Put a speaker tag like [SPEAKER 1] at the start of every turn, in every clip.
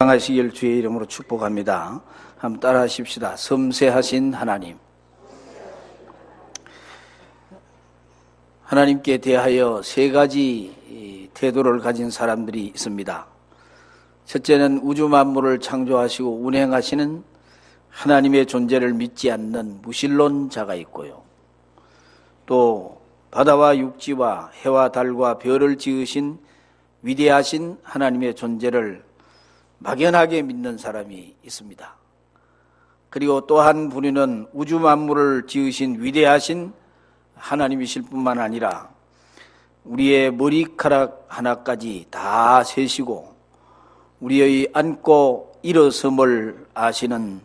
[SPEAKER 1] 하시길 주의 이름으로 축복합니다. 한번 따라 하십시다. 섬세하신 하나님. 하나님께 대하여 세 가지 태도를 가진 사람들이 있습니다. 첫째는 우주 만물을 창조하시고 운행하시는 하나님의 존재를 믿지 않는 무신론자가 있고요. 또 바다와 육지와 해와 달과 별을 지으신 위대하신 하나님의 존재를 막연하게 믿는 사람이 있습니다. 그리고 또 한 부류는 우주 만물을 지으신 위대하신 하나님이실 뿐만 아니라 우리의 머리카락 하나까지 다 세시고 우리의 앉고 일어섬을 아시는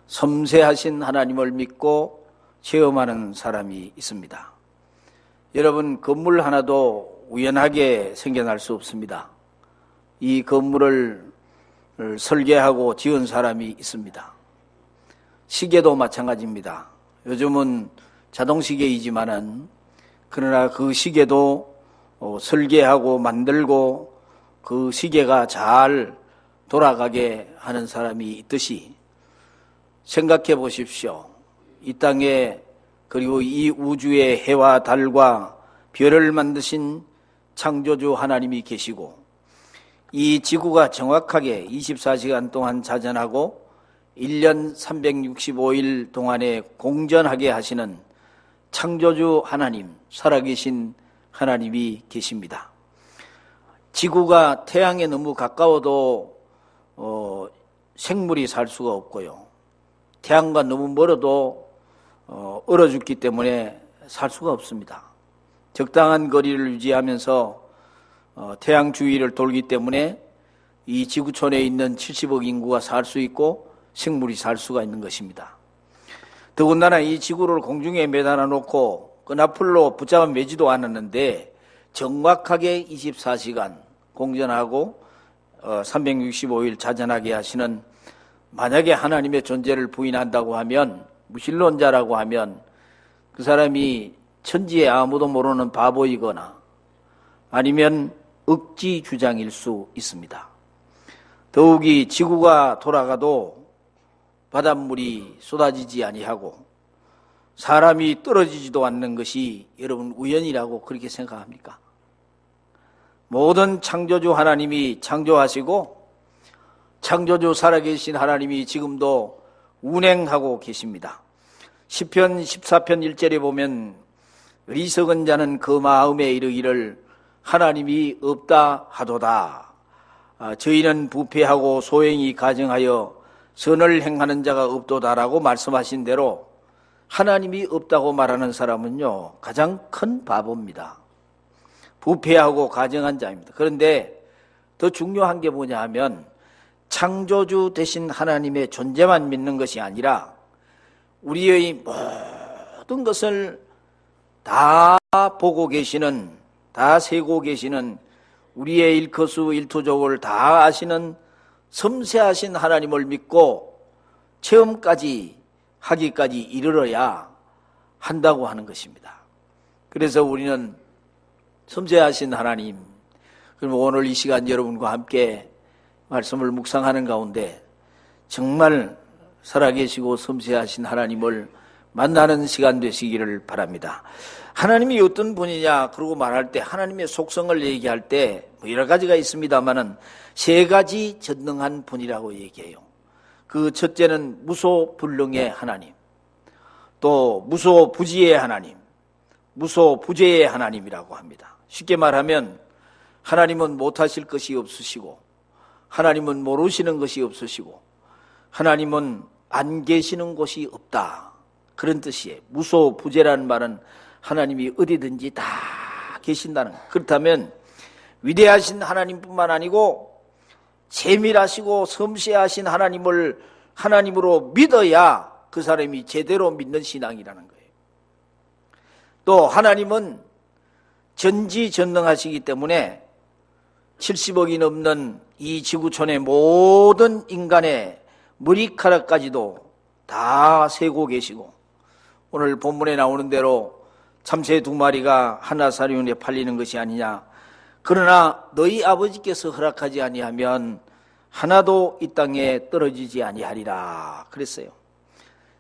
[SPEAKER 1] 섬세하신 하나님을 믿고 체험하는 사람이 있습니다. 여러분, 건물 하나도 우연하게 생겨날 수 없습니다. 이 건물을 설계하고 지은 사람이 있습니다. 시계도 마찬가지입니다. 요즘은 자동시계이지만은 그러나 그 시계도 설계하고 만들고 그 시계가 잘 돌아가게 하는 사람이 있듯이 생각해 보십시오. 이 땅에 그리고 이 우주의 해와 달과 별을 만드신 창조주 하나님이 계시고 이 지구가 정확하게 24시간 동안 자전하고 1년 365일 동안에 공전하게 하시는 창조주 하나님, 살아계신 하나님이 계십니다. 지구가 태양에 너무 가까워도 생물이 살 수가 없고요. 태양과 너무 멀어도 얼어 죽기 때문에 살 수가 없습니다. 적당한 거리를 유지하면서 태양 주위를 돌기 때문에 이 지구촌에 있는 70억 인구가 살 수 있고 생물이 살 수가 있는 것입니다. 더군다나 이 지구를 공중에 매달아 놓고 끈앞으로 붙잡아 매지도 않았는데 정확하게 24시간 공전하고 365일 자전하게 하시는, 만약에 하나님의 존재를 부인한다고 하면, 무신론자라고 하면 그 사람이 천지에 아무도 모르는 바보이거나 아니면 억지 주장일 수 있습니다. 더욱이 지구가 돌아가도 바닷물이 쏟아지지 아니하고 사람이 떨어지지도 않는 것이 여러분 우연이라고 그렇게 생각합니까? 모든 창조주 하나님이 창조하시고 창조주 살아계신 하나님이 지금도 운행하고 계십니다. 시편 14편 1절에 보면 어리석은 자는 그 마음에 이르기를 하나님이 없다 하도다. 저희는 부패하고 소행이 가증하여 선을 행하는 자가 없도다라고 말씀하신 대로 하나님이 없다고 말하는 사람은요, 가장 큰 바보입니다. 부패하고 가증한 자입니다. 그런데 더 중요한 게 뭐냐 하면 창조주 되신 하나님의 존재만 믿는 것이 아니라 우리의 모든 것을 다 보고 계시는, 다 세고 계시는, 우리의 일거수 일투족을 다 아시는 섬세하신 하나님을 믿고 체험까지 하기까지 이르러야 한다고 하는 것입니다. 그래서 우리는 섬세하신 하나님, 그럼 오늘 이 시간 여러분과 함께 말씀을 묵상하는 가운데 정말 살아계시고 섬세하신 하나님을 만나는 시간 되시기를 바랍니다. 하나님이 어떤 분이냐 그러고 말할 때, 하나님의 속성을 얘기할 때 여러 가지가 있습니다만은 세 가지 전능한 분이라고 얘기해요. 그 첫째는 무소불능의 하나님, 또 무소부지의 하나님, 무소부재의 하나님이라고 합니다. 쉽게 말하면 하나님은 못하실 것이 없으시고 하나님은 모르시는 것이 없으시고 하나님은 안 계시는 곳이 없다, 그런 뜻이에요. 무소부재라는 말은 하나님이 어디든지 다 계신다는 것. 그렇다면 위대하신 하나님뿐만 아니고 세밀하시고 섬세하신 하나님을 하나님으로 믿어야 그 사람이 제대로 믿는 신앙이라는 거예요. 또 하나님은 전지전능하시기 때문에 70억이 넘는 이 지구촌의 모든 인간의 머리카락까지도 다 세고 계시고, 오늘 본문에 나오는 대로 참새 2마리가 하나사리온에 팔리는 것이 아니냐, 그러나 너희 아버지께서 허락하지 아니하면 하나도 이 땅에 떨어지지 아니하리라 그랬어요.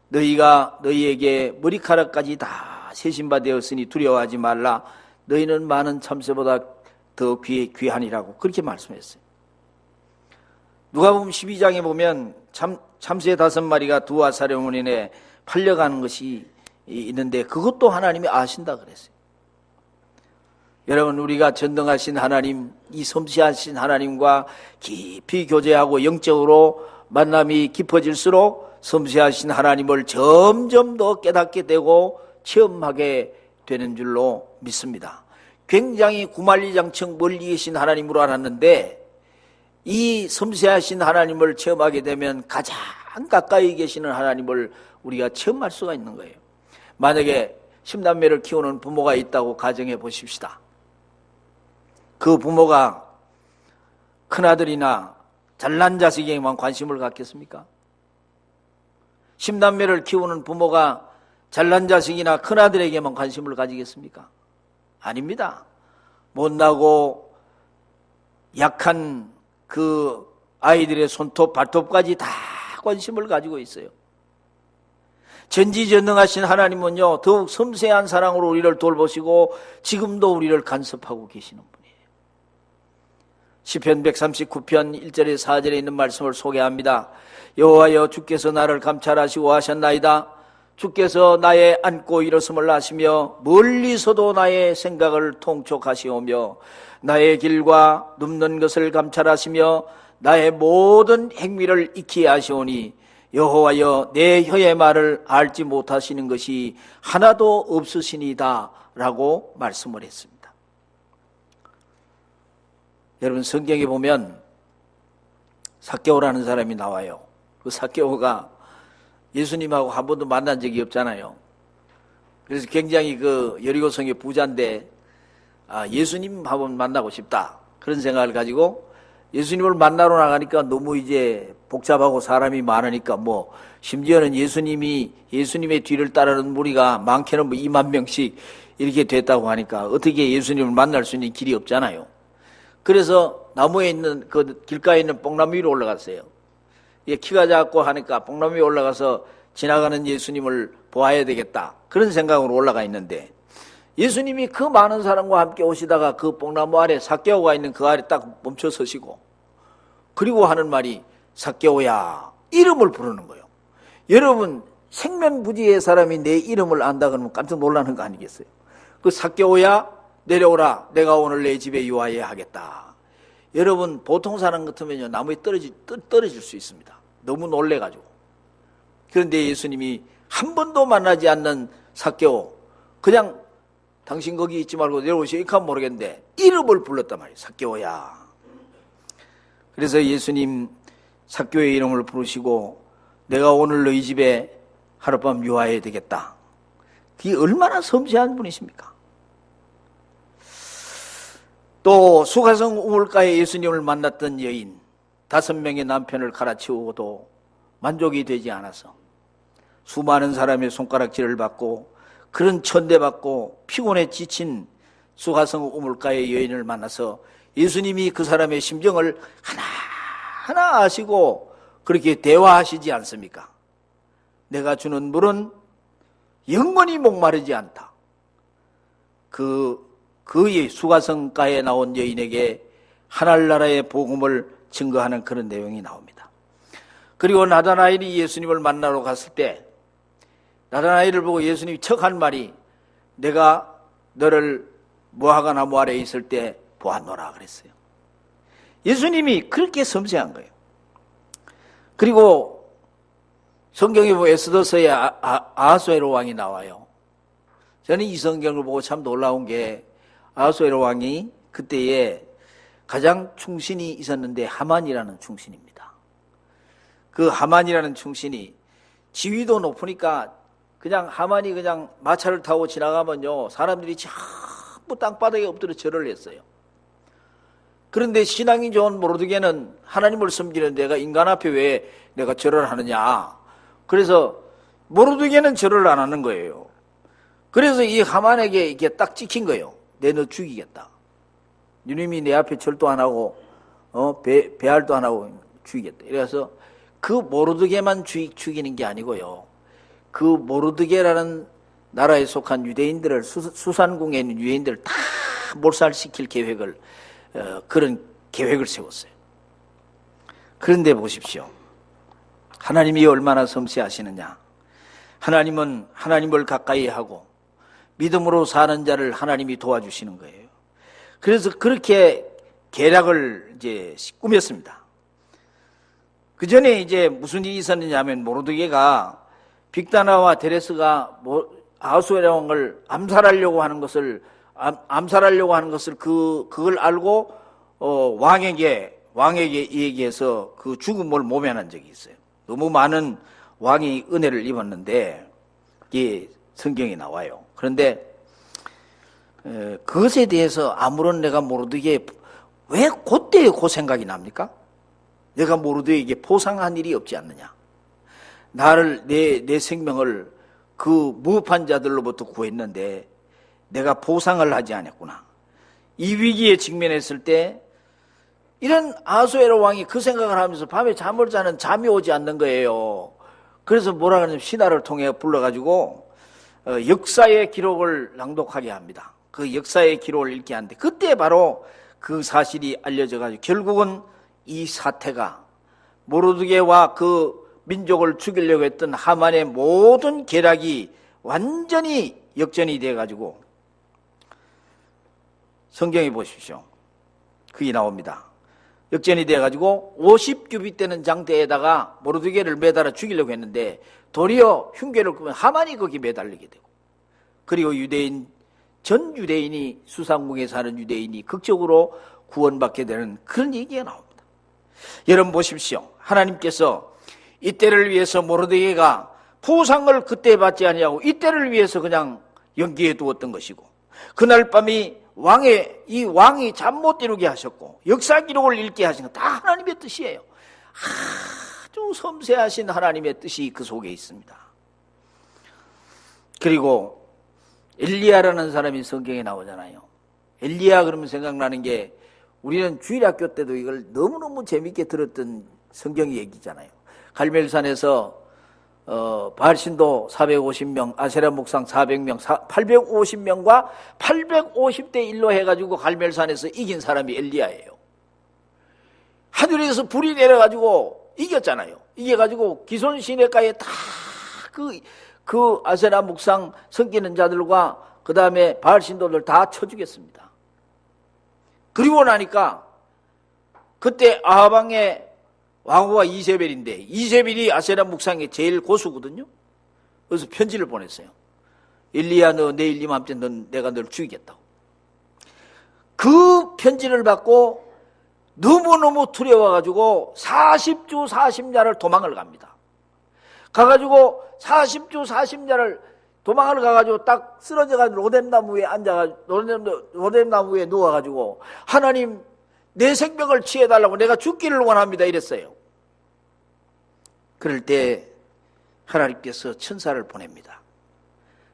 [SPEAKER 1] 너희가 너희에게 머리카락까지 다 세신바 되었으니 두려워하지 말라. 너희는 많은 참새보다 더 귀하니라고 그렇게 말씀했어요. 누가복음 12장에 보면 참새 5마리가 두 아사르몬인에 팔려가는 것이 있는데 그것도 하나님이 아신다 그랬어요. 여러분, 우리가 전능하신 하나님, 이 섬세하신 하나님과 깊이 교제하고 영적으로 만남이 깊어질수록 섬세하신 하나님을 점점 더 깨닫게 되고 체험하게 되는 줄로 믿습니다. 굉장히 구만리장청 멀리 계신 하나님으로 알았는데 이 섬세하신 하나님을 체험하게 되면 가장 가까이 계시는 하나님을 우리가 체험할 수가 있는 거예요. 만약에 10남매를 키우는 부모가 있다고 가정해 보십시다. 그 부모가 큰아들이나 잘난 자식에게만 관심을 갖겠습니까? 10남매를 키우는 부모가 잘난 자식이나 큰아들에게만 관심을 가지겠습니까? 아닙니다. 못나고 약한 그 아이들의 손톱, 발톱까지 다 관심을 가지고 있어요. 전지전능하신 하나님은요, 더욱 섬세한 사랑으로 우리를 돌보시고 지금도 우리를 간섭하고 계시는 분이에요. 시편 139편 1절에 4절에 있는 말씀을 소개합니다. 여호와여, 주께서 나를 감찰하시고 하셨나이다. 주께서 나의 앉고 일어섬을 아시며 멀리서도 나의 생각을 통촉하시오며 나의 길과 눕는 것을 감찰하시며 나의 모든 행위를 익히 아시오니 여호와여, 내 혀의 말을 알지 못하시는 것이 하나도 없으시니다 라고 말씀을 했습니다. 여러분, 성경에 보면 삭개오라는 사람이 나와요. 그 삭개오가 예수님하고 한 번도 만난 적이 없잖아요. 그래서 굉장히 그 여리고성의 부자인데 예수님 한번 만나고 싶다 그런 생각을 가지고 예수님을 만나러 나가니까 너무 이제 복잡하고 사람이 많으니까 뭐 심지어는 예수님의 뒤를 따르는 무리가 많게는 뭐 2만 명씩 이렇게 됐다고 하니까 어떻게 예수님을 만날 수 있는 길이 없잖아요. 그래서 나무에 있는 그 길가에 있는 뽕나무 위로 올라갔어요. 키가 작고 하니까 뽕나무 위에 올라가서 지나가는 예수님을 보아야 되겠다 그런 생각으로 올라가 있는데 예수님이 그 많은 사람과 함께 오시다가 그 뽕나무 아래 삭개오가 있는 그 아래 딱 멈춰 서시고 그리고 하는 말이 삭개오야 이름을 부르는 거예요. 여러분, 생면부지의 사람이 내 이름을 안다 그러면 깜짝 놀라는 거 아니겠어요? 그 삭개오야 내려오라, 내가 오늘 내 집에 유하여야 하겠다. 여러분, 보통 사람 같으면요 나무에 떨어질 수 있습니다. 너무 놀래가지고. 그런데 예수님이 한 번도 만나지 않는 삭개오, 그냥 당신 거기 있지 말고 내려오시니까 모르겠는데 이름을 불렀단 말이에요. 삭개오야. 그래서 예수님 삭개오의 이름을 부르시고 내가 오늘 너희 집에 하룻밤 유하여야 되겠다. 그게 얼마나 섬세한 분이십니까? 또 수가성 우물가에 예수님을 만났던 여인, 5명의 남편을 갈아치우고도 만족이 되지 않아서 수많은 사람의 손가락질을 받고 그런 천대받고 피곤에 지친 수가성 우물가의 여인을 만나서 예수님이 그 사람의 심정을 하나하나 아시고 그렇게 대화하시지 않습니까? 내가 주는 물은 영원히 목마르지 않다. 그의 수가성가에 나온 여인에게 하늘나라의 복음을 증거하는 그런 내용이 나옵니다. 그리고 나다나엘이 예수님을 만나러 갔을 때 나다나엘을 보고 예수님이 척 한 말이 내가 너를 무화과 나무 아래에 있을 때 보았노라 그랬어요. 예수님이 그렇게 섬세한 거예요. 그리고 성경에 보면 에스더서에 아하수에로 왕이 나와요. 저는 이 성경을 보고 참 놀라운 게 아하수에로 왕이 그때에 가장 충신이 있었는데 하만이라는 충신입니다. 그 하만이라는 충신이 지위도 높으니까 그냥 하만이 그냥 마차를 타고 지나가면요 사람들이 전부 땅바닥에 엎드려 절을 했어요. 그런데 신앙이 좋은 모르드게는 하나님을 섬기는 내가 인간 앞에 왜 내가 절을 하느냐. 그래서 모르드게는 절을 안 하는 거예요. 그래서 이 하만에게 이게 딱 찍힌 거예요. 내 너 죽이겠다. 주님이 내 앞에 절도 안 하고 배할도 안 하고 죽이겠다. 그래서 그 모르드게만 죽이는 게 아니고요. 그 모르드게라는 나라에 속한 유대인들을 수산궁에 있는 유대인들을 다 몰살시킬 계획을 그런 계획을 세웠어요. 그런데 보십시오. 하나님이 얼마나 섬세하시느냐. 하나님은 하나님을 가까이 하고 믿음으로 사는 자를 하나님이 도와주시는 거예요. 그래서 그렇게 계략을 이제 꾸몄습니다. 그 전에 이제 무슨 일이 있었느냐면 모르드게가 빅다나와 데레스가 아하수에라 왕을 암살하려고 하는 것을 그걸 알고 왕에게 얘기해서 그 죽음을 모면한 적이 있어요. 너무 많은 왕이 은혜를 입었는데 이게 성경에 나와요. 그런데 그것에 대해서 아무런 내가 모르드게 왜 그때 그 생각이 납니까? 내가 모르드에게 포상한 일이 없지 않느냐. 나를 내 생명을 그 무업한 자들로부터 구했는데 내가 보상을 하지 않았구나. 이 위기에 직면했을 때 이런 아하수에라 왕이 그 생각을 하면서 밤에 잠을 자는 잠이 오지 않는 거예요. 그래서 뭐라 그러냐면 신하를 통해 불러가지고 역사의 기록을 낭독하게 합니다. 그 역사의 기록을 읽게 하는데 그때 바로 그 사실이 알려져가지고 결국은 이 사태가 모르드게와 그 민족을 죽이려고 했던 하만의 모든 계략이 완전히 역전이 돼가지고 성경에 보십시오. 그게 나옵니다. 역전이 돼가지고 50규빗 되는 장대에다가 모르드게를 매달아 죽이려고 했는데 도리어 흉계를 끄면 하만이 거기 매달리게 되고 그리고 전 유대인이 수상궁에 사는 유대인이 극적으로 구원받게 되는 그런 얘기가 나옵니다. 여러분 보십시오. 하나님께서 이때를 위해서 모르드게가 포상을 그때 받지 아니하고 이때를 위해서 그냥 연기해 두었던 것이고 그날 밤이 왕이 잠 못 이루게 하셨고 역사 기록을 읽게 하신 건 다 하나님의 뜻이에요. 아주 섬세하신 하나님의 뜻이 그 속에 있습니다. 그리고 엘리야라는 사람이 성경에 나오잖아요. 엘리야 그러면 생각나는 게 우리는 주일학교 때도 이걸 너무너무 재밌게 들었던 성경 얘기잖아요. 갈멜산에서 바알신도 450명, 아세라 목상 400명, 850명과 850대 1로 해가지고 갈멜산에서 이긴 사람이 엘리야예요. 하늘에서 불이 내려가지고 이겼잖아요. 이겨가지고 기손 시내가에 다 그 아세라 목상 섬기는 자들과 그 다음에 바알신도들 다 쳐주겠습니다. 그리고 나니까 그때 아하방의 왕후가 이세벨인데 이세벨이 아세라 묵상의 제일 고수거든요. 그래서 편지를 보냈어요. 엘리야 너 내일 이맘때 내가 널 죽이겠다고. 그 편지를 받고 너무너무 두려워가지고 40주 40야를 도망을 갑니다. 가가지고 40주 40야를 도망을 가가지고 딱 쓰러져가지고 로뎀나무에 앉아가지고 로뎀나무에 누워가지고 하나님 내 생명을 취해달라고 내가 죽기를 원합니다 이랬어요. 그럴 때 하나님께서 천사를 보냅니다.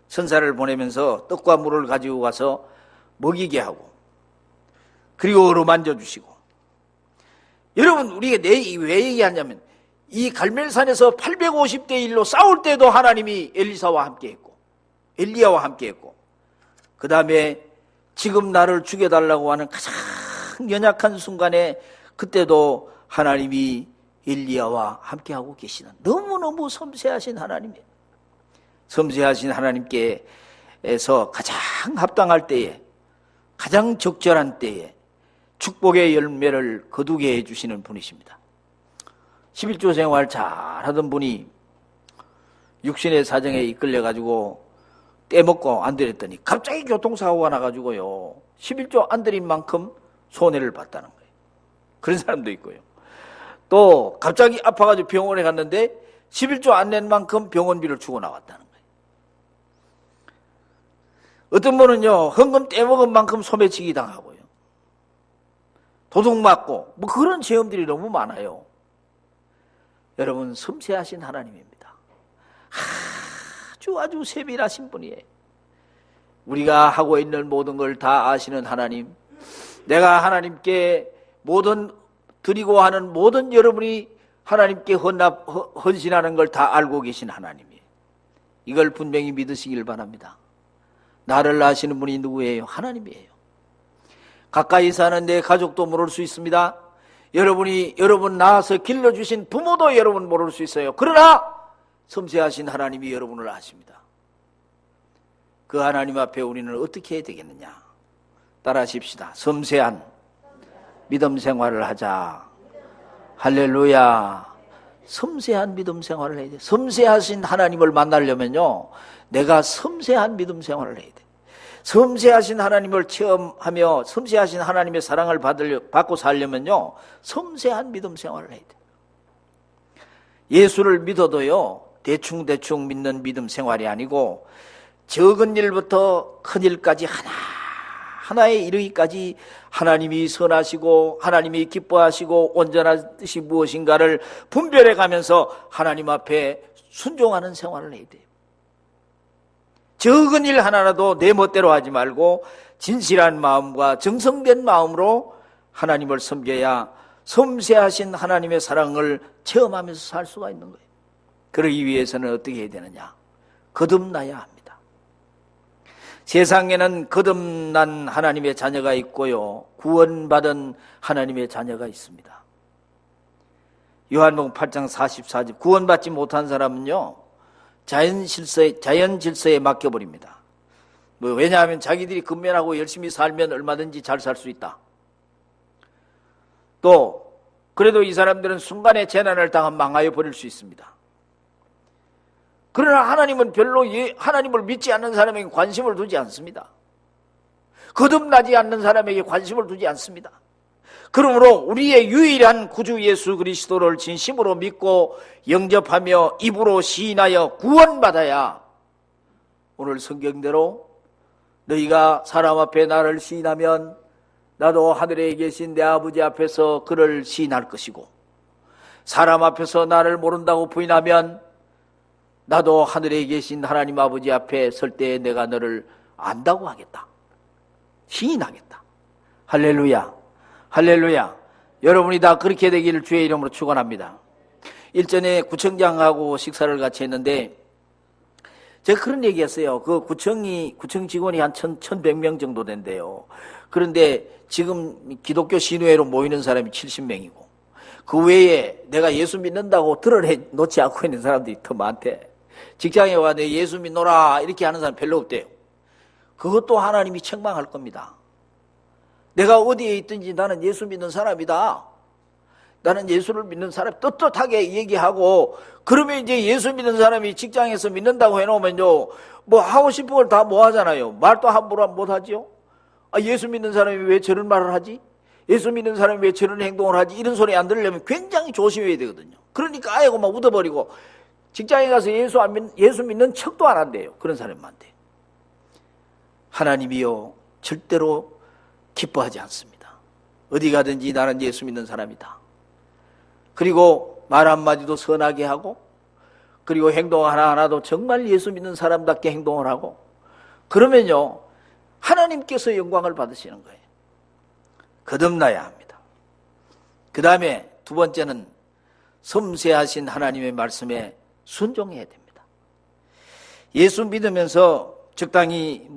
[SPEAKER 1] 천사를 보내면서 떡과 물을 가지고 가서 먹이게 하고 그리고 어루만져 주시고 여러분 우리가 왜 얘기하냐면 이 갈멜산에서 850대 1로 싸울 때도 하나님이 엘리사와 함께 했고 엘리야와 함께 했고 그 다음에 지금 나를 죽여달라고 하는 가장 연약한 순간에 그때도 하나님이 엘리야와 함께하고 계시는 너무너무 섬세하신 하나님이에요. 섬세하신 하나님께서 가장 합당할 때에 가장 적절한 때에 축복의 열매를 거두게 해주시는 분이십니다. 11조 생활 잘하던 분이 육신의 사정에 이끌려가지고 떼먹고 안 되랬더니 갑자기 교통사고가 나가지고요 11조 안 들인 만큼 손해를 봤다는 거예요. 그런 사람도 있고요. 또 갑자기 아파가지고 병원에 갔는데 11조 안 낸 만큼 병원비를 주고 나왔다는 거예요. 어떤 분은요 헌금 떼먹은 만큼 소매치기 당하고요. 도둑 맞고 뭐 그런 체험들이 너무 많아요. 여러분 섬세하신 하나님입니다. 아주 세밀하신 분이에요. 우리가 하고 있는 모든 걸 다 아시는 하나님, 내가 하나님께 모든 드리고 하는 모든 여러분이 하나님께 헌신하는 걸 다 알고 계신 하나님이에요. 이걸 분명히 믿으시길 바랍니다. 나를 아시는 분이 누구예요? 하나님이에요. 가까이 사는 내 가족도 모를 수 있습니다. 여러분 낳아서 길러주신 부모도 여러분 모를 수 있어요. 그러나 섬세하신 하나님이 여러분을 아십니다. 그 하나님 앞에 우리는 어떻게 해야 되겠느냐? 따라하십시다. 섬세한 믿음 생활을 하자. 할렐루야. 섬세한 믿음 생활을 해야 돼. 섬세하신 하나님을 만나려면요, 내가 섬세한 믿음 생활을 해야 돼. 섬세하신 하나님을 체험하며 섬세하신 하나님의 사랑을 받고 살려면요, 섬세한 믿음 생활을 해야 돼. 예수를 믿어도요, 대충 믿는 믿음 생활이 아니고 적은 일부터 큰 일까지 하나에 이르기까지 하나님이 선하시고 하나님이 기뻐하시고 온전한 뜻이 무엇인가를 분별해 가면서 하나님 앞에 순종하는 생활을 해야 돼요. 적은 일 하나라도 내 멋대로 하지 말고 진실한 마음과 정성된 마음으로 하나님을 섬겨야 섬세하신 하나님의 사랑을 체험하면서 살 수가 있는 거예요. 그러기 위해서는 어떻게 해야 되느냐? 거듭나야 합니다. 세상에는 거듭난 하나님의 자녀가 있고요, 구원받은 하나님의 자녀가 있습니다. 요한복음 8장 44절, 구원받지 못한 사람은요, 자연 질서에 맡겨버립니다. 왜냐하면 자기들이 근면하고 열심히 살면 얼마든지 잘 살 수 있다. 또 그래도 이 사람들은 순간에 재난을 당하면 망하여 버릴 수 있습니다. 그러나 하나님은 별로 하나님을 믿지 않는 사람에게 관심을 두지 않습니다. 거듭나지 않는 사람에게 관심을 두지 않습니다. 그러므로 우리의 유일한 구주 예수 그리스도를 진심으로 믿고 영접하며 입으로 시인하여 구원받아야, 오늘 성경대로 너희가 사람 앞에 나를 시인하면 나도 하늘에 계신 내 아버지 앞에서 그를 시인할 것이고, 사람 앞에서 나를 모른다고 부인하면 나도 하늘에 계신 하나님 아버지 앞에 설 때 내가 너를 안다고 하겠다. 시인하겠다. 할렐루야. 할렐루야. 여러분이 다 그렇게 되기를 주의 이름으로 축원합니다. 일전에 구청장하고 식사를 같이 했는데 제가 그런 얘기했어요. 그 구청 직원이 한 1,100명 정도 된대요. 그런데 지금 기독교 신우회로 모이는 사람이 70명이고 그 외에 내가 예수 믿는다고 드러내놓지 않고 있는 사람들이 더 많대. 직장에 와 내 예수 믿노라 이렇게 하는 사람 별로 없대요. 그것도 하나님이 책망할 겁니다. 내가 어디에 있든지 나는 예수 믿는 사람이다. 나는 예수를 믿는 사람 떳떳하게 얘기하고, 그러면 이제 예수 믿는 사람이 직장에서 믿는다고 해놓으면요, 뭐 하고 싶은 걸 다 뭐 하잖아요. 말도 함부로 못 하죠. 예수 믿는 사람이 왜 저런 말을 하지? 예수 믿는 사람이 왜 저런 행동을 하지? 이런 소리 안 들으려면 굉장히 조심해야 되거든요. 그러니까 아이고 막 웃어버리고 직장에 가서 예수 믿는 척도 안 한대요. 그런 사람한테. 하나님이요, 절대로 기뻐하지 않습니다. 어디 가든지 나는 예수 믿는 사람이다. 그리고 말 한마디도 선하게 하고, 그리고 행동 하나하나도 정말 예수 믿는 사람답게 행동을 하고, 그러면요, 하나님께서 영광을 받으시는 거예요. 거듭나야 합니다. 그 다음에 두 번째는 섬세하신 하나님의 말씀에 순종해야 됩니다. 예수 믿으면서 적당히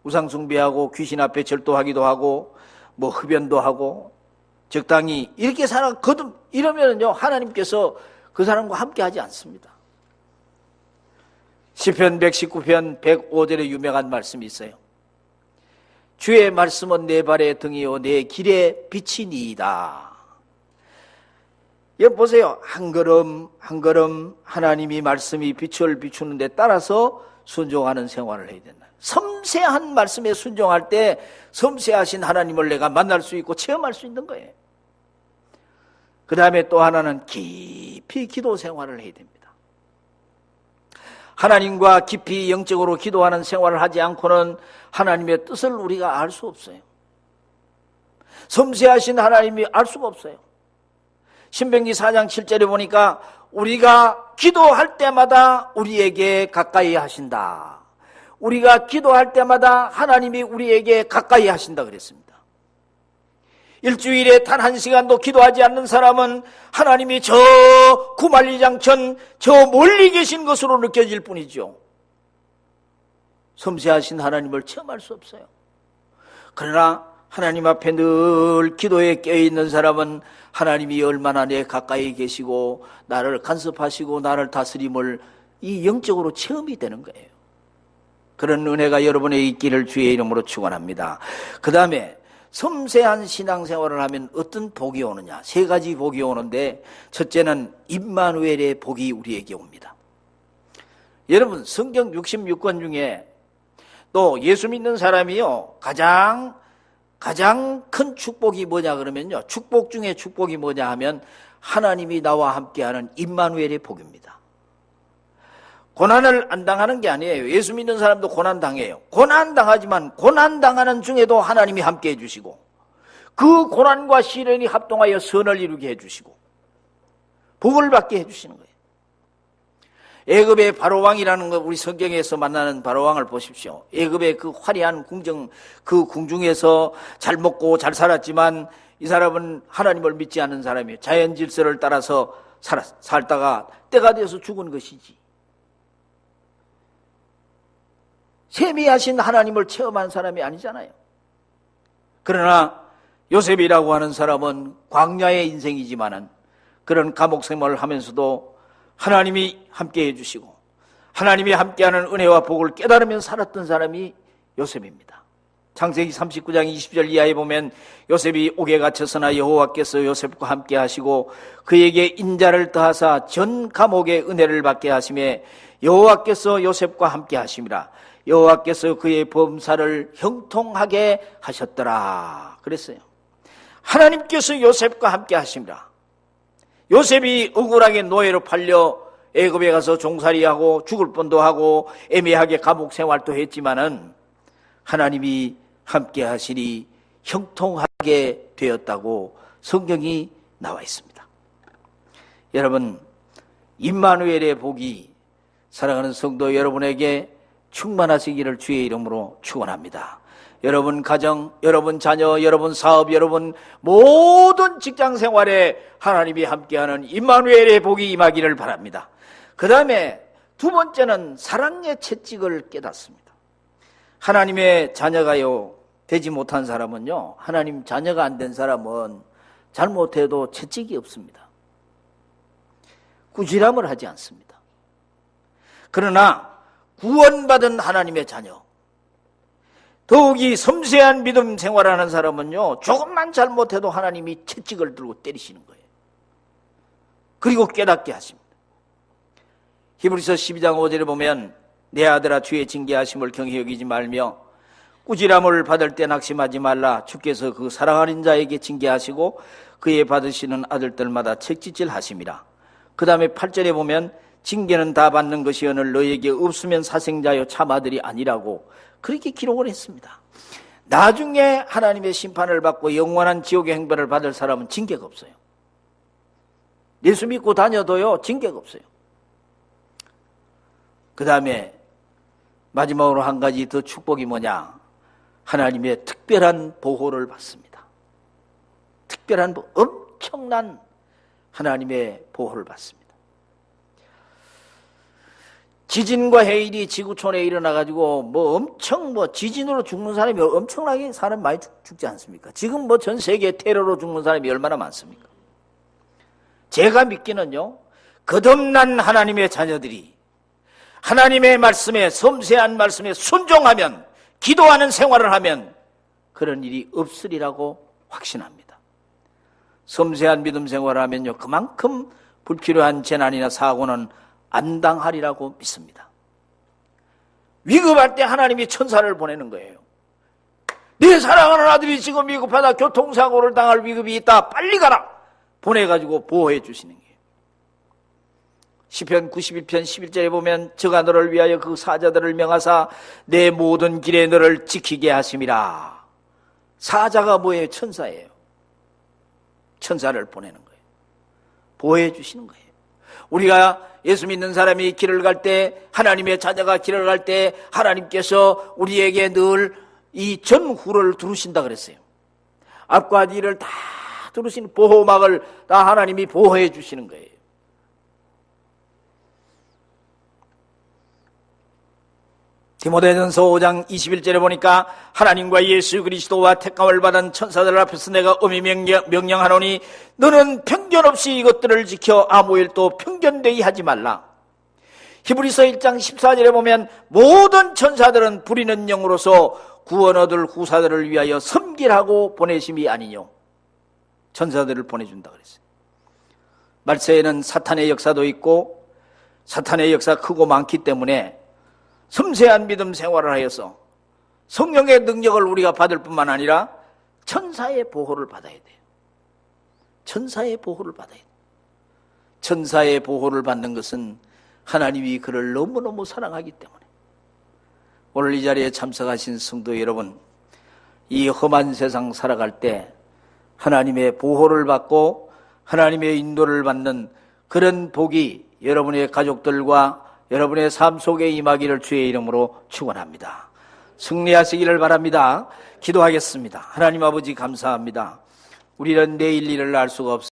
[SPEAKER 1] 우상숭배하고 귀신 앞에 절도하기도 하고 흡연도 하고 적당히 이렇게 이러면요, 하나님께서 그 사람과 함께 하지 않습니다. 시편 119편 105절에 유명한 말씀이 있어요. 주의 말씀은 내 발의 등이요 내 길의 빛이니이다. 여기 보세요. 한 걸음 한 걸음 하나님이 말씀이 빛을 비추는 데 따라서 순종하는 생활을 해야 된다. 섬세한 말씀에 순종할 때 섬세하신 하나님을 내가 만날 수 있고 체험할 수 있는 거예요. 그 다음에 또 하나는 깊이 기도 생활을 해야 됩니다. 하나님과 깊이 영적으로 기도하는 생활을 하지 않고는 하나님의 뜻을 우리가 알 수 없어요. 섬세하신 하나님이 알 수가 없어요. 신명기 4장 7절에 보니까 우리가 기도할 때마다 우리에게 가까이 하신다. 우리가 기도할 때마다 하나님이 우리에게 가까이 하신다 그랬습니다. 일주일에 단 1시간도 기도하지 않는 사람은 하나님이 저 구만리장천 저 멀리 계신 것으로 느껴질 뿐이죠. 섬세하신 하나님을 체험할 수 없어요. 그러나 하나님 앞에 늘 기도에 깨어있는 사람은 하나님이 얼마나 내 가까이 계시고 나를 간섭하시고 나를 다스림을 이 영적으로 체험이 되는 거예요. 그런 은혜가 여러분의 있기를 주의 이름으로 축원합니다. 그 다음에 섬세한 신앙생활을 하면 어떤 복이 오느냐, 3가지 복이 오는데, 첫째는 임마누엘의 복이 우리에게 옵니다. 여러분, 성경 66권 중에 또 예수 믿는 사람이요 가장 큰 축복이 뭐냐 그러면요, 축복 중에 축복이 뭐냐 하면 하나님이 나와 함께하는 임마누엘의 복입니다. 고난을 안 당하는 게 아니에요. 예수 믿는 사람도 고난 당해요. 고난 당하지만 고난 당하는 중에도 하나님이 함께 해주시고, 그 고난과 시련이 합동하여 선을 이루게 해주시고 복을 받게 해주시는 거예요. 애굽의 바로왕이라는 거, 우리 성경에서 만나는 바로왕을 보십시오. 애굽의 그 화려한 궁정, 그 궁중에서 잘 먹고 잘 살았지만 이 사람은 하나님을 믿지 않는 사람이에요. 자연 질서를 따라서 살다가 때가 돼서 죽은 것이지. 세미하신 하나님을 체험한 사람이 아니잖아요. 그러나 요셉이라고 하는 사람은 광야의 인생이지만은 그런 감옥 생활을 하면서도 하나님이 함께 해주시고 하나님이 함께하는 은혜와 복을 깨달으며 살았던 사람이 요셉입니다. 창세기 39장 20절 이하에 보면 요셉이 옥에 갇혔으나 여호와께서 요셉과 함께 하시고 그에게 인자를 더하사 전 감옥의 은혜를 받게 하시매 여호와께서 요셉과 함께 하심이라. 여호와께서 그의 범사를 형통하게 하셨더라 그랬어요. 하나님께서 요셉과 함께 하십니다. 요셉이 억울하게 노예로 팔려 애굽에 가서 종살이하고 죽을 뻔도 하고 애매하게 감옥 생활도 했지만은 하나님이 함께 하시니 형통하게 되었다고 성경이 나와 있습니다. 여러분, 임마누엘의 복이 사랑하는 성도 여러분에게 충만하시기를 주의 이름으로 축원합니다. 여러분 가정, 여러분 자녀, 여러분 사업, 여러분 모든 직장 생활에 하나님이 함께하는 임마누엘의 복이 임하기를 바랍니다. 그 다음에 2번째는 사랑의 채찍을 깨닫습니다. 하나님의 자녀가요 되지 못한 사람은요, 하나님 자녀가 안 된 사람은 잘못해도 채찍이 없습니다. 꾸지람을 하지 않습니다. 그러나 구원받은 하나님의 자녀, 더욱이 섬세한 믿음 생활하는 사람은요, 조금만 잘못해도 하나님이 채찍을 들고 때리시는 거예요. 그리고 깨닫게 하십니다. 히브리서 12장 5절에 보면 내 아들아 주의 징계하심을 경히 여기지 말며 꾸지람을 받을 때 낙심하지 말라. 주께서 그 사랑하는 자에게 징계하시고 그의 받으시는 아들들마다 책짓질 하심이라. 그 다음에 8절에 보면 징계는 다 받는 것이 오늘 너에게 없으면 사생자여 참 아들이 아니라고 그렇게 기록을 했습니다. 나중에 하나님의 심판을 받고 영원한 지옥의 행벌을 받을 사람은 징계가 없어요. 예수 믿고 다녀도요 징계가 없어요. 그 다음에 마지막으로 한 가지 더 축복이 뭐냐, 하나님의 특별한 보호를 받습니다. 특별한 엄청난 하나님의 보호를 받습니다. 지진과 해일이 지구촌에 일어나가지고 엄청 지진으로 죽는 사람이 엄청나게 사람 많이 죽지 않습니까? 지금 전 세계 테러로 죽는 사람이 얼마나 많습니까? 제가 믿기는요, 거듭난 하나님의 자녀들이 하나님의 말씀에, 섬세한 말씀에 순종하면, 기도하는 생활을 하면 그런 일이 없으리라고 확신합니다. 섬세한 믿음 생활을 하면요, 그만큼 불필요한 재난이나 사고는 안 당하리라고 믿습니다. 위급할 때 하나님이 천사를 보내는 거예요. 내 사랑하는 아들이 지금 위급하다, 교통사고를 당할 위급이 있다, 빨리 가라 보내가지고 보호해 주시는 거예요. 시편 91편 11절에 보면 저가 너를 위하여 그 사자들을 명하사 내 모든 길에 너를 지키게 하심이라. 사자가 뭐예요? 천사예요. 천사를 보내는 거예요. 보호해 주시는 거예요. 우리가 예수 믿는 사람이 길을 갈 때, 하나님의 자녀가 길을 갈 때 하나님께서 우리에게 늘 이 전후를 두르신다 그랬어요. 앞과 뒤를 다 두르시는 보호막을 다 하나님이 보호해 주시는 거예요. 디모데전서 5장 21절에 보니까 하나님과 예수 그리스도와 택감을 받은 천사들 앞에서 내가 엄히 명령하노니 너는 편견 없이 이것들을 지켜 아무 일도 편견되게 하지 말라. 히브리서 1장 14절에 보면 모든 천사들은 부리는 영으로서 구원 얻을 후사들을 위하여 섬기라고 보내심이 아니뇨. 천사들을 보내준다 그랬어요. 말세에는 사탄의 역사도 있고 사탄의 역사 크고 많기 때문에 섬세한 믿음 생활을 하여서 성령의 능력을 우리가 받을 뿐만 아니라 천사의 보호를 받아야 돼요. 천사의 보호를 받아야 돼요. 천사의 보호를 받는 것은 하나님이 그를 너무너무 사랑하기 때문에. 오늘 이 자리에 참석하신 성도 여러분, 이 험한 세상 살아갈 때 하나님의 보호를 받고 하나님의 인도를 받는 그런 복이 여러분의 가족들과 여러분의 삶 속에 임하기를 주의 이름으로 축원합니다. 승리하시기를 바랍니다. 기도하겠습니다. 하나님 아버지 감사합니다. 우리는 내일 일을 알 수가 없습니다.